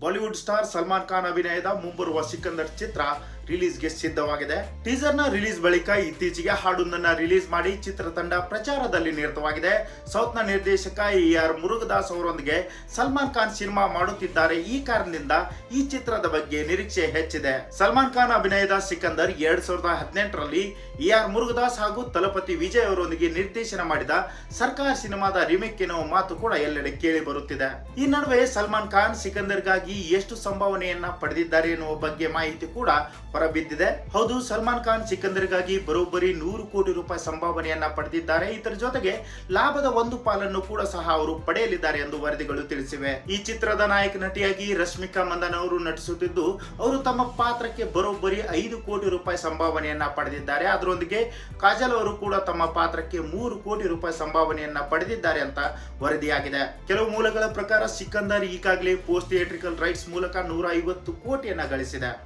Bollywood star Salman Khan ಅಭಿನಯದ ಮುಂಬರುವ ಸಿಕಂದರ್ ಚಿತ್ರ ರಿಲೀಸ್ಗೆ ಸಿದ್ಧವಾಗಿದೆ. ಟೀಸರ್ ನ ರಿಲೀಸ್ ಬಳಿಕ ಇತ್ತೀಚೆಗೆ ಹಾಡೊಂದನ್ನ ರಿಲೀಸ್ ಮಾಡಿ ಚಿತ್ರತಂಡ ಪ್ರಚಾರದಲ್ಲಿ ನಿರತವಾಗಿದೆ. ಸೌತ್ ನ ನಿರ್ದೇಶಕ AR ಮುರುಗದಾಸ್ ಅವರೊಂದಿಗೆ ಸಲ್ಮಾನ್ ಖಾನ್ ಸಿನಿಮಾ ಮಾಡುತ್ತಿದ್ದಾರೆ. ಈ ಕಾರಣದಿಂದ ಈ ಚಿತ್ರದ ಬಗ್ಗೆ ನಿರೀಕ್ಷೆ ಹೆಚ್ಚಿದೆ. ಸಲ್ಮಾನ್ ಖಾನ್ ಅಭಿನಯದ ಸಿಕಂದರ್ 2018ರಲ್ಲಿ AR ಮುರುಗದಾಸ್ ಹಾಗೂ ತಲಪತಿ ವಿಜಯ್ ಅವರೊಂದಿಗೆ ನಿರ್ದೇಶನ ಮಾಡಿದ ಸರ್ಕಾರ್ ಸಿನಿಮಾದ ರಿಮೇಕ್ ಎನ್ನುವ ಮಾತು ಕೂಡ ಎಲ್ಲೆಡೆ ಕೇಳಿ ಬರುತ್ತಿದೆ. ಈ ನಡುವೆ ಸಲ್ಮಾನ್ ಖಾನ್ ಸಿಕಂದರ್ಗಾಗಿ ಎಷ್ಟು ಸಂಭಾವನೆಯನ್ನ ಪಡೆದಿದ್ದಾರೆ ಎನ್ನುವ ಬಗ್ಗೆ ಮಾಹಿತಿ ಕೂಡ ಹೊರಬಿದ್ದಿದೆ. ಹೌದು, ಸಲ್ಮಾನ್ ಖಾನ್ ಸಿಕಂದರ್ಗಾಗಿ ಬರೋಬ್ಬರಿ 100 ಕೋಟಿ ರೂಪಾಯಿ ಸಂಭಾವನೆಯನ್ನ ಪಡೆದಿದ್ದಾರೆ. ಇದರ ಜೊತೆಗೆ ಲಾಭದ ಒಂದು ಪಾಲನ್ನು ಕೂಡ ಸಹ ಅವರು ಪಡೆಯಲಿದ್ದಾರೆ ಎಂದು ವರದಿಗಳು ತಿಳಿಸಿವೆ. ಈ ಚಿತ್ರದ ನಾಯಕ ನಟಿಯಾಗಿ ರಶ್ಮಿಕಾ ಮಂದನ್ ಅವರು ನಟಿಸುತ್ತಿದ್ದು, ಅವರು ತಮ್ಮ ಪಾತ್ರಕ್ಕೆ ಬರೋಬ್ಬರಿ 5 ಕೋಟಿ ರೂಪಾಯಿ ಸಂಭಾವನೆಯನ್ನ ಪಡೆದಿದ್ದಾರೆ. ಅದರೊಂದಿಗೆ ಕಾಜಲ್ ಅವರು ಕೂಡ ತಮ್ಮ ಪಾತ್ರಕ್ಕೆ 3 ಕೋಟಿ ರೂಪಾಯಿ ಸಂಭಾವನೆಯನ್ನ ಪಡೆದಿದ್ದಾರೆ ಅಂತ ವರದಿಯಾಗಿದೆ. ಕೆಲವು ಮೂಲಗಳ ಪ್ರಕಾರ ಸಿಕಂದರ್ ಈಗಾಗಲೇ ಪೋಸ್ಟ್ ಥಿಯೇಟ್ರಿಕಲ್ ರೈಟ್ಸ್ ಮೂಲಕ 150 ಕೋಟಿಯನ್ನ ಗಳಿಸಿದೆ.